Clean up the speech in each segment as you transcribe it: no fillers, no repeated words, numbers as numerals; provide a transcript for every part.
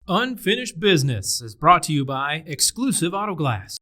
Unfinished Business is brought to you by Exclusive Auto Glass.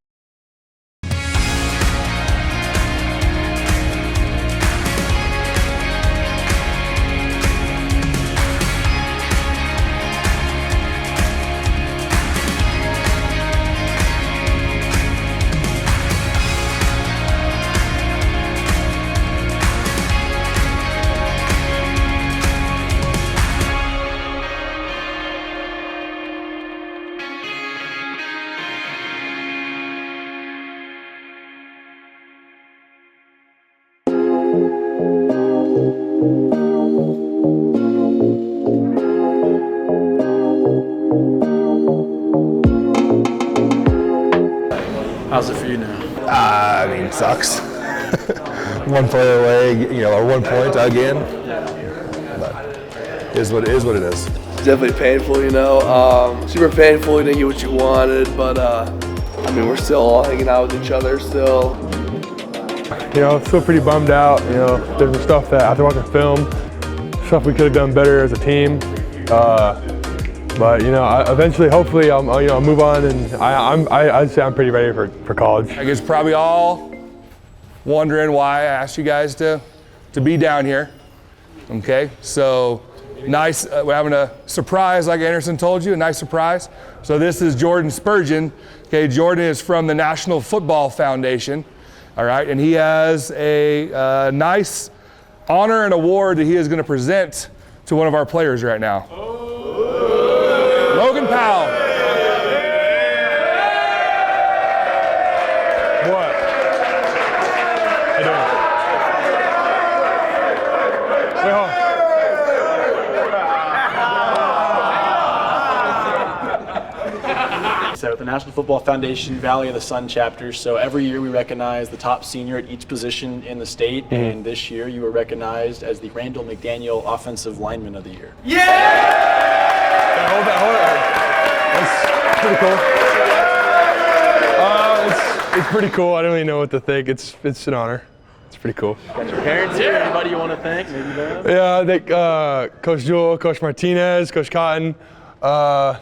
How's it for you now? It sucks. One player away, or 1 point again. But it is what it is. Definitely painful, super painful. You didn't get what you wanted, but we're still all hanging out with each other still. Still pretty bummed out. There's some stuff that after watching film, stuff we could have done better as a team. But eventually, hopefully, I'll move on, and I'd say I'm pretty ready for college. I guess probably all wondering why I asked you guys to be down here. Okay, so nice. We're having a surprise, like Anderson told you, a nice surprise. So this is Jordan Spurgeon. Okay, Jordan is from the National Football Foundation. All right, and he has a nice honor and award that he is going to present to one of our players right now. Logan Powell. What? How you doing? Wait, hold on. So at the National Football Foundation Valley of the Sun chapter, so every year we recognize the top senior at each position in the state, and this year you were recognized as the Randall McDaniel Offensive Lineman of the Year. Hold that. That's pretty cool. It's pretty cool. I don't really know what to think. It's an honor. It's pretty cool. Got your parents here. Anybody you want to thank? Maybe them? Yeah, I think Coach Jewell, Coach Martinez, Coach Cotton, the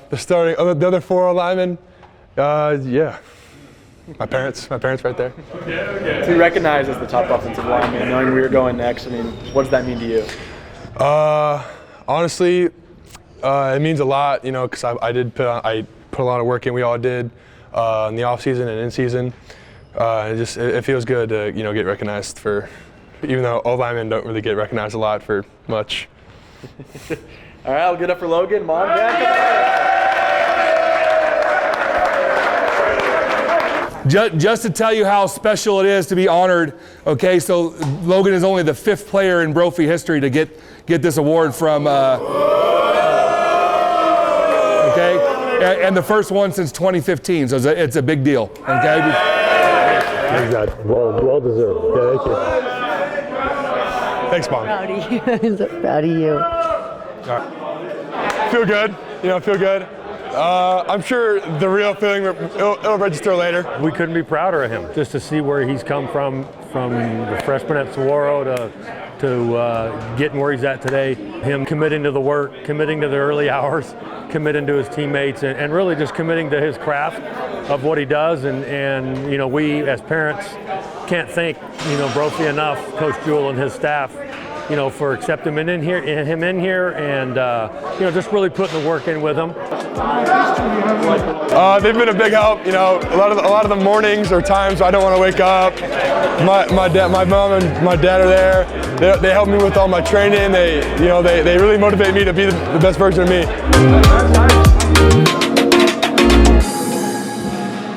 other 4 linemen. Yeah. My parents right there. To be recognized as the top offensive lineman, knowing where you're going next, what does that mean to you? Honestly, it means a lot, because I put a lot of work in. We all did in the off season and in season. It feels good to get recognized for, even though all linemen don't really get recognized a lot for much. All right, I'll get up for Logan. Mom, Dad, Just to tell you how special it is to be honored. Okay, so Logan is only the 5th player in Brophy history to get this award from. Okay, and the first one since 2015, so it's a big deal. Okay. Exactly. Well deserved. Yeah, thank you. Thanks, Mom. Proud of you. I'm so proud of you. All right. Feel good. Feel good. I'm sure the real feeling it'll register later. We couldn't be prouder of him. Just to see where he's come from the freshman at Saguaro to getting where he's at today. Him committing to the work, committing to the early hours, committing to his teammates, and really just committing to his craft of what he does. And we as parents can't thank Brophy enough, Coach Jewell and his staff, for accepting him in here, and just really putting the work in with him. They've been a big help. A lot of the mornings or times I don't want to wake up. My mom and my dad are there. They help me with all my training. They really motivate me to be the best version of me.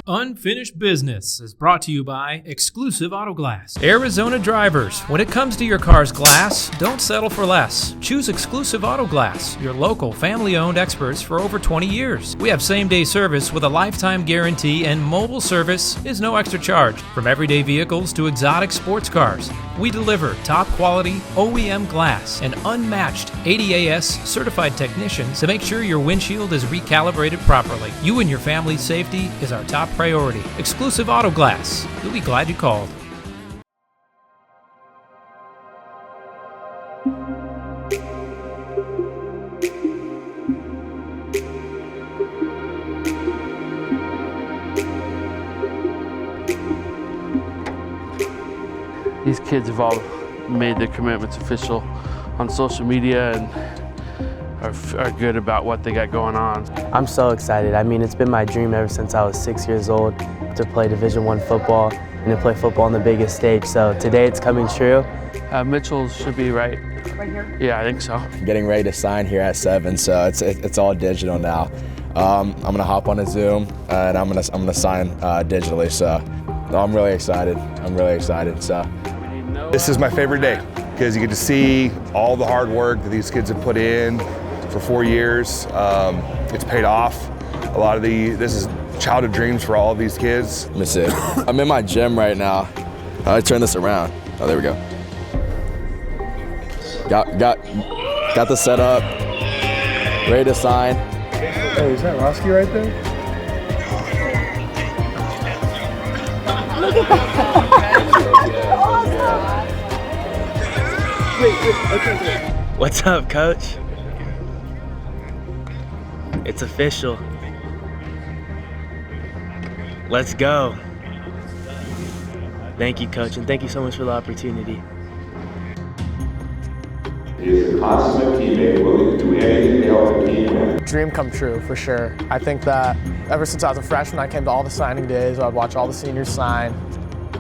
Unfinished Business is brought to you by Exclusive Auto Glass. Arizona drivers, when it comes to your car's glass, don't settle for less. Choose Exclusive Auto Glass, your local family-owned experts for over 20 years. We have same-day service with a lifetime guarantee, and mobile service is no extra charge. From everyday vehicles to exotic sports cars, we deliver top-quality OEM glass and unmatched ADAS certified technicians to make sure your windshield is recalibrated properly. You and your family's safety is our top priority. Exclusive Auto Glass. You'll be glad you called. these kids have all made their commitments official on social media and are good about what they got going on. I'm so excited. I mean, it's been my dream ever since I was 6 years old to play Division I football and to play football on the biggest stage. So today it's coming true. Mitchell should be right here? Yeah, I think so. Getting ready to sign here at 7, so it's all digital now. I'm gonna hop on a Zoom and I'm gonna sign digitally. So I'm really excited. So this is my favorite day because you get to see all the hard work that these kids have put in for 4 years. It's paid off. This is childhood dreams for all of these kids. Let me see. I'm in my gym right now. How do I turn this around? Oh, there we go. Got the setup. Ready to sign. Hey, is that Roski right there? Look at that. What's up, Coach? It's official. Let's go. Thank you, Coach, and thank you so much for the opportunity. Is a consummate teammate willing to do anything to help the team win? Dream come true, for sure. I think that ever since I was a freshman, I came to all the signing days. I'd watch all the seniors sign,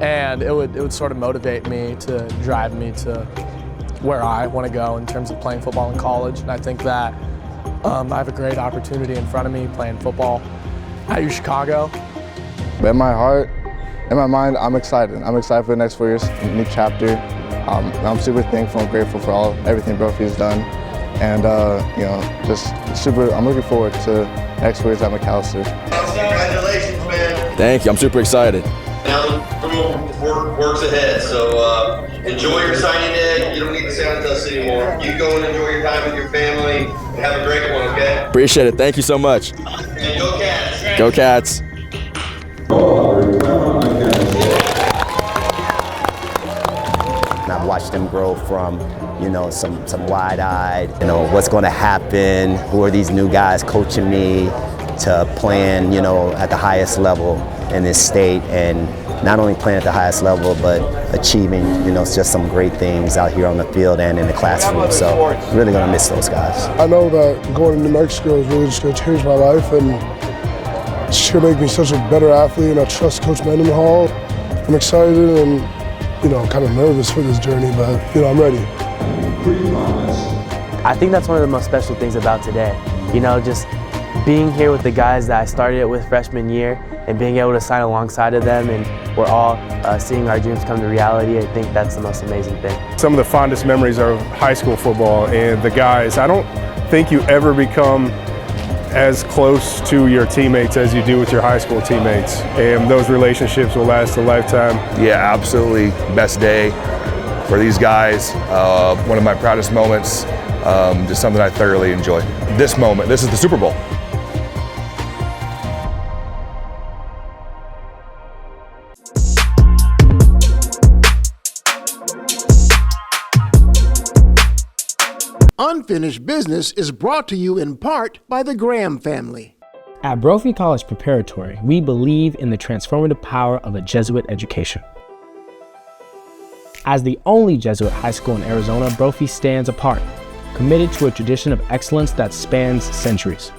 and it would sort of motivate me to drive me to where I want to go in terms of playing football in college. And I think that I have a great opportunity in front of me playing football at UChicago. In my heart, in my mind, I'm excited. I'm excited for the next 4 years, new chapter. I'm super thankful and grateful for everything Brophy's done. And I'm looking forward to next 4 years at Macalester. Congratulations, man. Thank you, I'm super excited. Now the real work's ahead, so enjoy your signing day. You don't need to stay on us anymore. You go and enjoy your time with your family and have a great one, okay? Appreciate it, thank you so much. And go Cats. Go Cats. I've watched them grow from, some wide-eyed, what's going to happen, who are these new guys coaching me, to playing, at the highest level in this state, and not only playing at the highest level, but achieving, just some great things out here on the field and in the classroom. So I'm really going to miss those guys. I know that going to New Mexico is really just going to change my life, and it's just going to make me such a better athlete, and I trust Coach Mendenhall. I'm excited and kind of nervous for this journey, but I'm ready. I think that's one of the most special things about today. Just being here with the guys that I started it with freshman year and being able to sign alongside of them, and we're all seeing our dreams come to reality. I think that's the most amazing thing. Some of the fondest memories are of high school football and the guys. I don't think you ever become as close to your teammates as you do with your high school teammates, and those relationships will last a lifetime. Yeah, absolutely. Best day for these guys. One of my proudest moments, just something I thoroughly enjoy. This moment, this is the Super Bowl. Unfinished Business is brought to you in part by the Graham family. At Brophy College Preparatory, we believe in the transformative power of a Jesuit education. As the only Jesuit high school in Arizona, Brophy stands apart, committed to a tradition of excellence that spans centuries.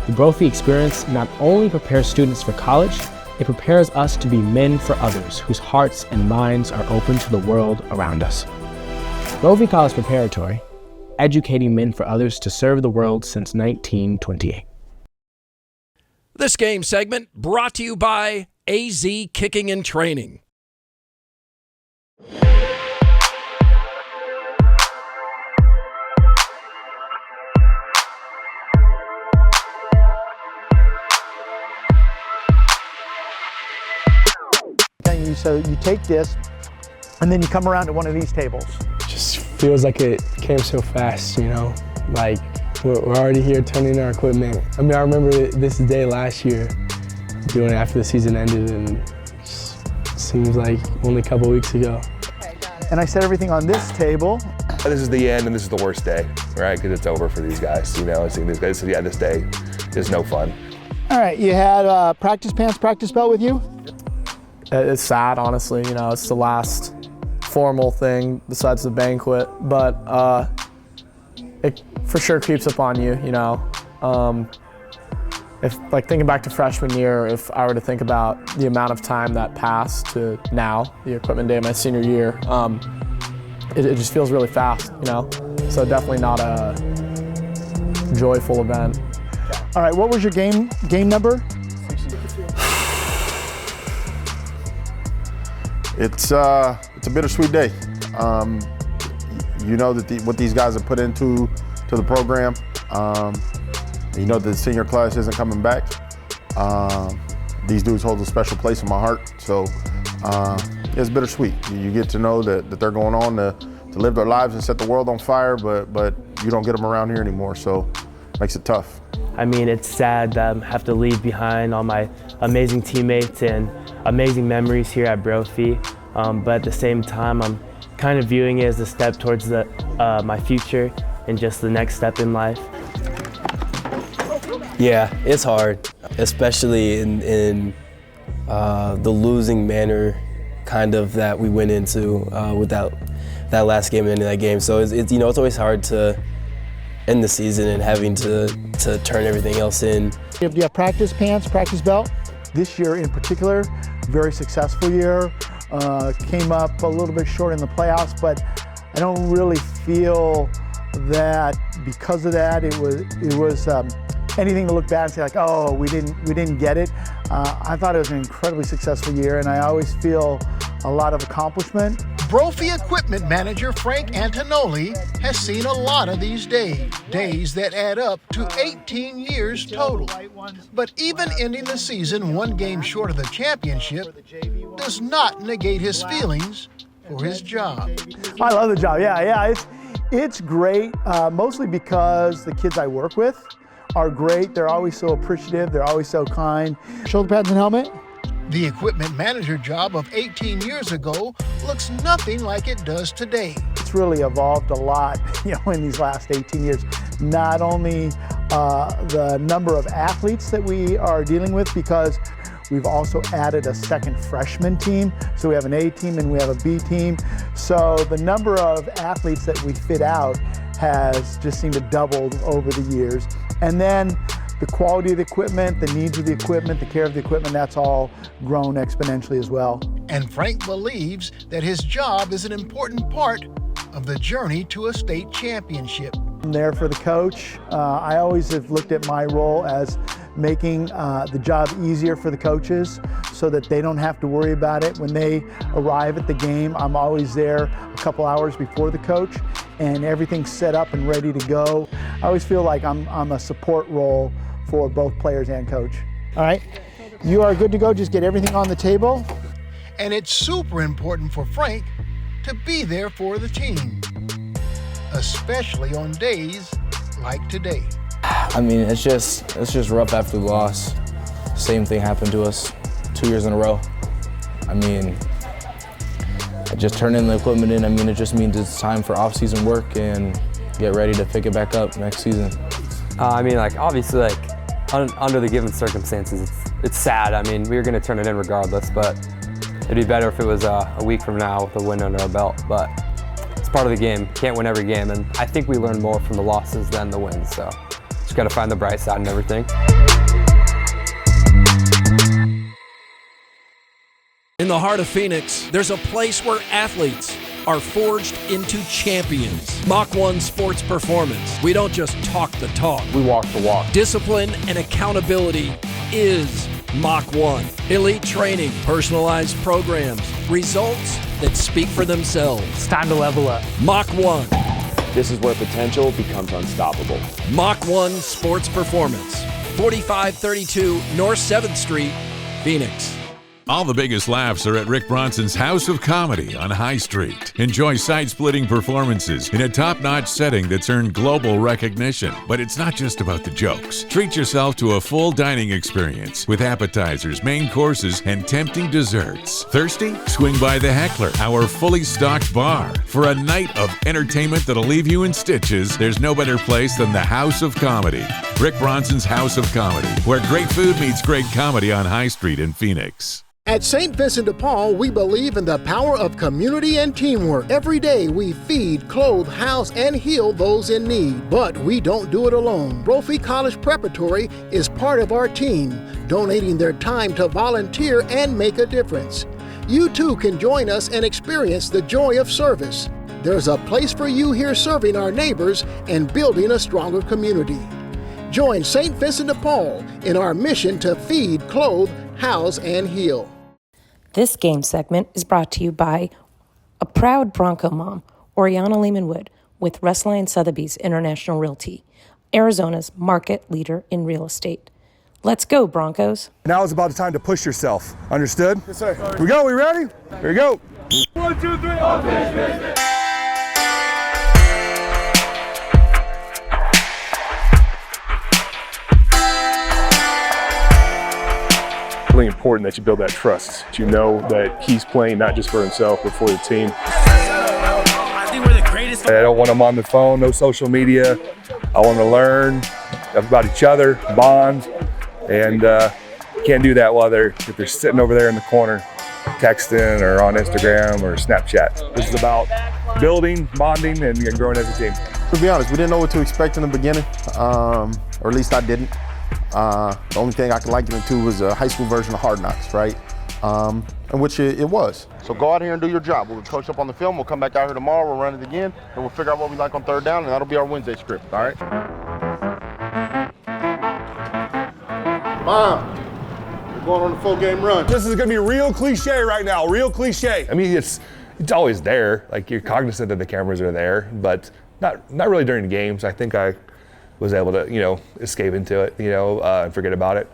The Brophy experience not only prepares students for college, it prepares us to be men for others whose hearts and minds are open to the world around us. Brophy College Preparatory, educating men for others to serve the world since 1928. This game segment brought to you by AZ Kicking and Training. So you take this, and then you come around to one of these tables. Just feels like it came so fast, like we're already here turning our equipment. I mean, I remember this day last year, doing it after the season ended, and it just seems like only a couple weeks ago. And I set everything on this table. This is the end, and this is the worst day, right? Because it's over for these guys, seeing these guys. So yeah, this day is no fun. All right, you had practice pants, practice belt with you? It's sad, honestly. It's the last formal thing besides the banquet, but it for sure creeps up on you, you know. If like thinking back to freshman year, if I were to think about the amount of time that passed to now, the equipment day of my senior year, it just feels really fast, you know. So definitely not a joyful event. All right, what was your game number? It's a bittersweet day. You know that what these guys have put into the program. You know that the senior class isn't coming back. These dudes hold a special place in my heart. So it's bittersweet. You get to know that they're going on to live their lives and set the world on fire, but you don't get them around here anymore. So it makes it tough. I mean, it's sad that I have to leave behind all my amazing teammates and amazing memories here at Brophy. But at the same time, I'm kind of viewing it as a step towards my future and just the next step in life. Yeah, it's hard, especially in the losing manner kind of that we went into with that last game and ending that game. So it's you know, it's always hard to end the season and having to turn everything else in. Do you have practice pants, practice belt? This year in particular, very successful year. Came up a little bit short in the playoffs, but I don't really feel that because of that it was anything to look back and say like, oh, we didn't get it. I thought it was an incredibly successful year, and I always feel a lot of accomplishment. Brophy equipment manager Frank Antonoli has seen a lot of these days that add up to 18 years total. But even ending the season one game short of the championship does not negate his feelings for his job. I love the job, yeah, it's great, mostly because the kids I work with are great. They're always so appreciative, they're always so kind. Shoulder pads and helmet? The equipment manager job of 18 years ago looks nothing like it does today. It's really evolved a lot, you know, in these last 18 years. Not only the number of athletes that we are dealing with, because we've also added a second freshman team. So we have an A team and we have a B team. So the number of athletes that we fit out has just seemed to double over the years. And then the quality of the equipment, the needs of the equipment, the care of the equipment, that's all grown exponentially as well. And Frank believes that his job is an important part of the journey to a state championship. I'm there for the coach. I always have looked at my role as making the job easier for the coaches so that they don't have to worry about it. When they arrive at the game, I'm always there a couple hours before the coach and everything's set up and ready to go. I always feel like I'm a support role for both players and coach. All right, you are good to go. Just get everything on the table. And it's super important for Frank to be there for the team, especially on days like today. I mean, it's just rough after the loss. Same thing happened to us 2 years in a row. I mean, just turning the equipment in, I mean, it just means it's time for off-season work and get ready to pick it back up next season. I mean, like, obviously, like, under the given circumstances, it's sad. I mean, we were going to turn it in regardless, but it'd be better if it was a week from now with a win under our belt. But it's part of the game. Can't win every game, and I think we learned more from the losses than the wins. So just got to find the bright side and everything. In the heart of Phoenix, there's a place where athletes are forged into champions. Mach 1 Sports Performance. We don't just talk the talk. We walk the walk. Discipline and accountability is Mach 1. Elite training, personalized programs, results that speak for themselves. It's time to level up. Mach 1. This is where potential becomes unstoppable. Mach 1 Sports Performance. 4532 North 7th Street, Phoenix. All the biggest laughs are at Rick Bronson's House of Comedy on High Street. Enjoy side-splitting performances in a top-notch setting that's earned global recognition. But it's not just about the jokes. Treat yourself to a full dining experience with appetizers, main courses, and tempting desserts. Thirsty? Swing by the Heckler, our fully stocked bar. For a night of entertainment that'll leave you in stitches, there's no better place than the House of Comedy. Rick Bronson's House of Comedy, where great food meets great comedy on High Street in Phoenix. At St. Vincent de Paul, we believe in the power of community and teamwork. Every day we feed, clothe, house, and heal those in need. But we don't do it alone. Brophy College Preparatory is part of our team, donating their time to volunteer and make a difference. You too can join us and experience the joy of service. There's a place for you here serving our neighbors and building a stronger community. Join St. Vincent de Paul in our mission to feed, clothe, house, and heal. This game segment is brought to you by a proud Bronco mom, Oriana Lehman Wood, with Restline Sotheby's International Realty, Arizona's market leader in real estate. Let's go, Broncos. Now is about the time to push yourself. Understood? Yes, sir. Here we go. We ready? Here we go. 1, 2, 3. Unfinished business. Really important that you build that trust. That you know that he's playing not just for himself, but for the team. I don't want them on the phone, no social media. I want them to learn about each other, bond, and can't do that while if they're sitting over there in the corner texting or on Instagram or Snapchat. This is about building, bonding, and growing as a team. To be honest, we didn't know what to expect in the beginning, or at least I didn't. The only thing I could liken it to was a high school version of Hard Knocks, right? And which it was. So go out here and do your job. We'll coach up on the film. We'll come back out here tomorrow. We'll run it again, and we'll figure out what we like on third down, and that'll be our Wednesday script. All right? Mom, we're going on a full game run. This is gonna be real cliche right now. Real cliche. I mean, it's always there. Like you're cognizant that the cameras are there, but not really during the games. I think I was able to, escape into it, and forget about it.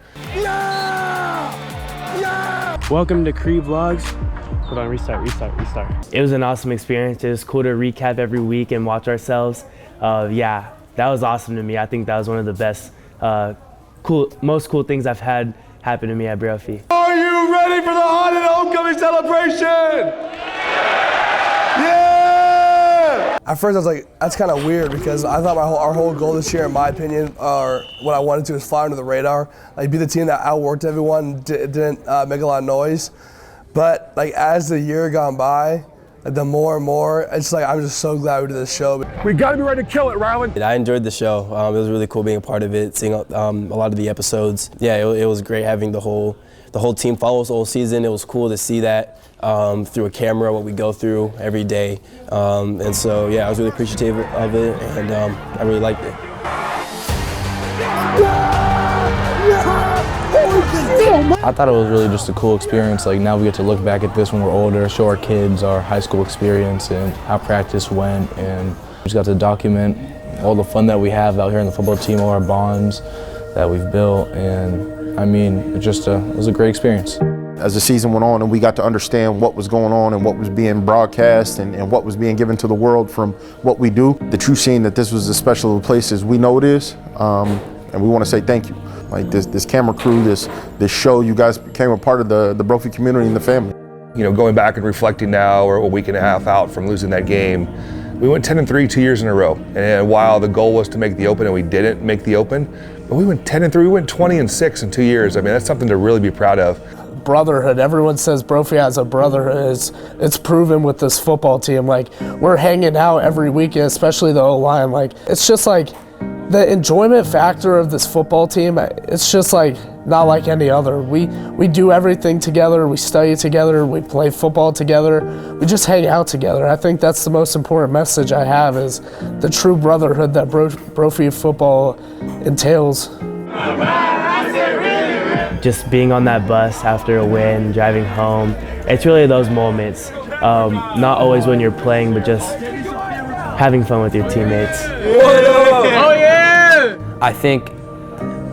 Welcome to Cree Vlogs. Hold on, restart. It was an awesome experience. It was cool to recap every week and watch ourselves. Yeah, that was awesome to me. I think that was one of the best, most cool things I've had happen to me at Brophy. Are you ready for the haunted homecoming celebration? At first I was like, that's kind of weird because I thought our whole goal this year, in my opinion, or what I wanted to is fly under the radar. Like be the team that outworked everyone, didn't make a lot of noise. But like as the year gone by, the more and more, it's like I'm just so glad we did this show. We gotta be ready to kill it, Rylan. I enjoyed the show. It was really cool being a part of it, seeing a lot of the episodes. Yeah, it was great having the whole team follow us the whole season. It was cool to see that through a camera, what we go through every day. And so, yeah, I was really appreciative of it, and I really liked it. I thought it was really just a cool experience. Like now we get to look back at this when we're older, show our kids our high school experience and how practice went, and we just got to document all the fun that we have out here in the football team, all our bonds that we've built, and I mean, it was a great experience. As the season went on and we got to understand what was going on and what was being broadcast and what was being given to the world from what we do, the true scene that this was as special a place as we know it is, and we want to say thank you. Like this camera crew, this show, you guys became a part of the Brophy community and the family. Going back and reflecting now, we're a week and a half out from losing that game, we went 10-3 2 years in a row. And while the goal was to make the Open and we didn't make the Open, but we went 10-3, we went 20-6 in 2 years. I mean, that's something to really be proud of. Brotherhood. Everyone says Brophy has a brotherhood. It's proven with this football team. Like we're hanging out every weekend, especially the O-line. Like it's just like the enjoyment factor of this football team. It's just like not like any other. We do everything together. We study together. We play football together. We just hang out together. I think that's the most important message I have is the true brotherhood that Brophy football entails. Just being on that bus after a win, driving home, it's really those moments. Not always when you're playing, but just having fun with your teammates. Oh yeah! I think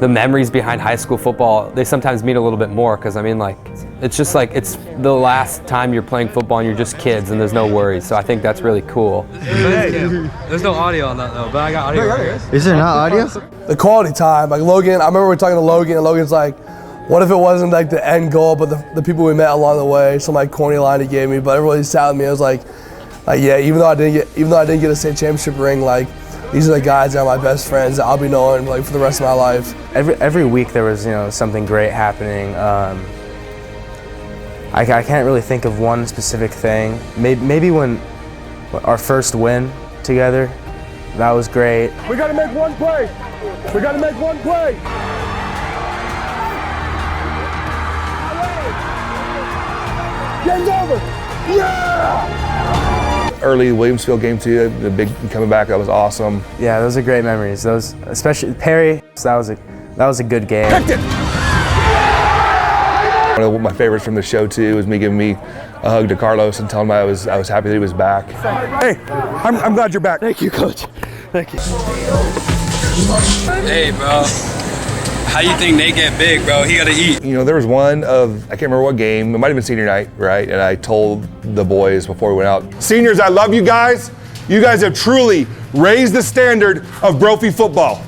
the memories behind high school football, they sometimes mean a little bit more because I mean like, it's just like, it's the last time you're playing football and you're just kids and there's no worries. So I think that's really cool. There's no audio on that though, but I got audio right here. Is there not audio? The quality time, like Logan, I remember we were talking to Logan and Logan's like, what if it wasn't like the end goal, but the people we met along the way, some like corny line he gave me, but everybody sat with me, I was like, yeah, even though I didn't get a state championship ring, like these are the guys that are my best friends that I'll be knowing like for the rest of my life. Every week there was something great happening. I can't really think of one specific thing. Maybe when our first win together, that was great. We got to make one play. We got to make one play. Game's over. Yeah! Early Williamsfield game too, the big coming back, that was awesome. Yeah, those are great memories. Those, especially Perry, that was a good game. One of my favorites from the show too was me giving me a hug to Carlos and telling him I was happy that he was back. Hey, I'm glad you're back. Thank you, Coach. Thank you. Hey, bro. How you think Nate get big, bro? He gotta eat. You know, there was one of, I can't remember what game, it might have been senior night, right? And I told the boys before we went out, seniors, I love you guys. You guys have truly raised the standard of Brophy football.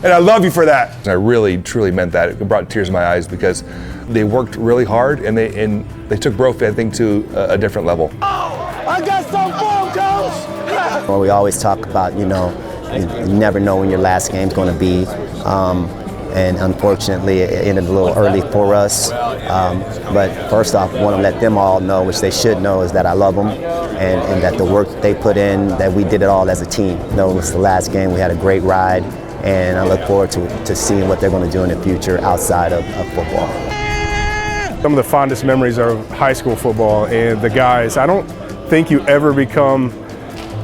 And I love you for that. And I really, truly meant that. It brought tears to my eyes because they worked really hard and they took Brophy, I think, to a different level. I got some phone calls. Well, we always talk about, you never know when your last game's going to be. And unfortunately, it ended a little early for us. But first off, I want to let them all know, which they should know, is that I love them and that the work they put in, that we did it all as a team. It was the last game. We had a great ride, and I look forward to seeing what they're going to do in the future outside of football. Some of the fondest memories are of high school football and the guys. I don't think you ever become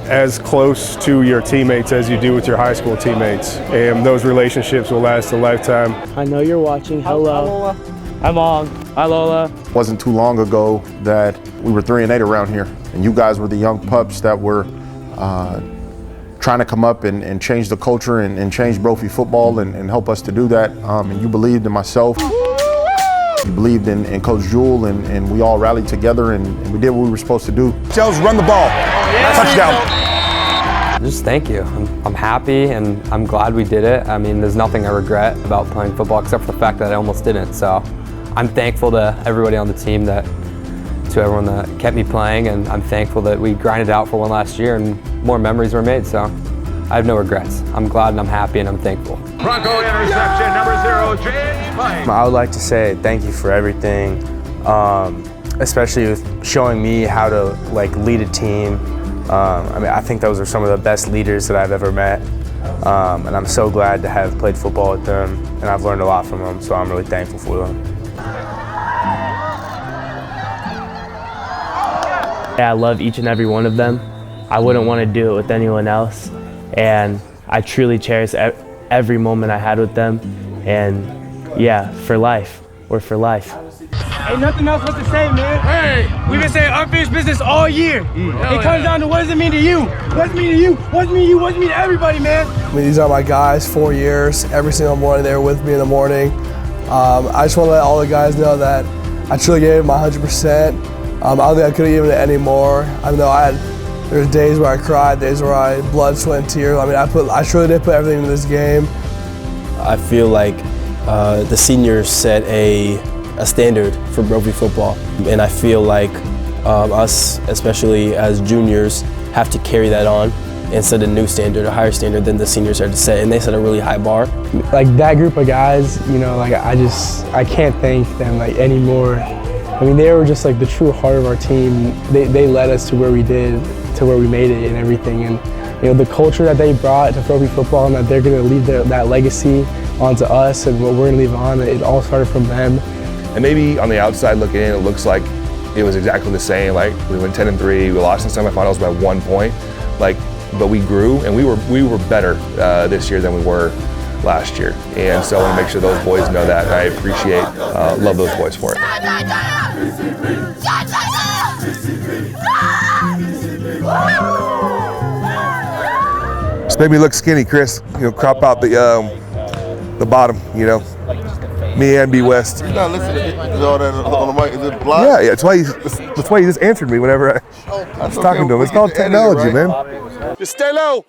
as close to your teammates as you do with your high school teammates, and those relationships will last a lifetime. I know you're watching. Hello. I'm on. Hi, Lola. It wasn't too long ago that we were 3-8 around here, and you guys were the young pups that were trying to come up and change the culture and change Brophy football and help us to do that. And you believed in myself. You believed in Coach Jewell, and we all rallied together and we did what we were supposed to do. Gels, run the ball. Touchdown. Just thank you. I'm happy and I'm glad we did it. I mean, there's nothing I regret about playing football except for the fact that I almost didn't. So I'm thankful to everybody on the team, to everyone that kept me playing, and I'm thankful that we grinded out for one last year and more memories were made. So I have no regrets. I'm glad and I'm happy and I'm thankful. Bronco interception, number 0, James Pike. I would like to say thank you for everything, especially with showing me how to lead a team. I think those are some of the best leaders that I've ever met, and I'm so glad to have played football with them, and I've learned a lot from them, so I'm really thankful for them. Yeah, I love each and every one of them. I wouldn't want to do it with anyone else, and I truly cherish every moment I had with them, and yeah, for life. We're for life. Ain't nothing else left to say, man. Hey, we've been saying unfinished business all year. It comes down to what does it mean to you? What does it mean to you? What does it mean to you? What does it mean to everybody, man? I mean, these are my guys, 4 years. Every single morning they were with me in the morning. I just want to let all the guys know that I truly gave my 100%. I don't think I could have given it any more. I know there's days where I cried, days where I blood, sweat, and tears. I mean, I truly did put everything into this game. I feel like the seniors set a standard for Brophy football, and I feel like us, especially as juniors, have to carry that on and set a new standard, a higher standard than the seniors are to set, and they set a really high bar. That group of guys, I can't thank them anymore. I mean, they were just the true heart of our team. They led us to where we did, to where we made it and everything. And the culture that they brought to Brophy football, and that they're going to leave that legacy onto us, and what we're going to leave on, it all started from them. And maybe on the outside looking in, it looks like it was exactly the same. We went 10-3, we lost in semifinals by 1 point. But we grew and we were better this year than we were last year. And so I want to make sure those boys know that. And I appreciate, love those boys for it. Just made me look skinny, Chris. Crop out the bottom, Me and B West. You're not listening to all that on the mic. Is it blind? Yeah, that's why he just answered me whenever I was talking to him. It's called technology, man. Just stay low.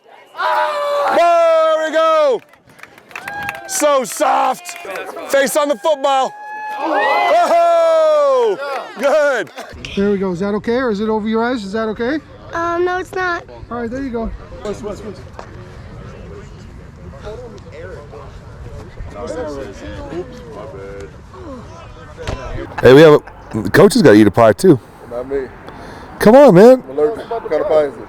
There we go. So soft. Face on the football. Oh, good. There we go. Is that okay, or is it over your eyes? Is that okay? No, it's not. All right, there you go. Hey, the coaches got to eat a pie too. Not me. Come on, man. I'm allergic. What kind of pie is it?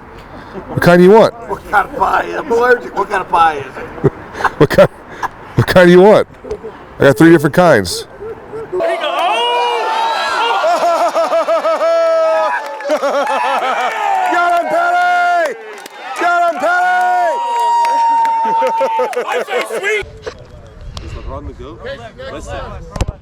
What kind do you want? What kind of pie? I'm allergic. What kind of pie is it? What kind do you want? I got 3 different kinds. Got him, Pelly! Got him, Pelly! I say sweet! Is LeBron the GOAT? What's that?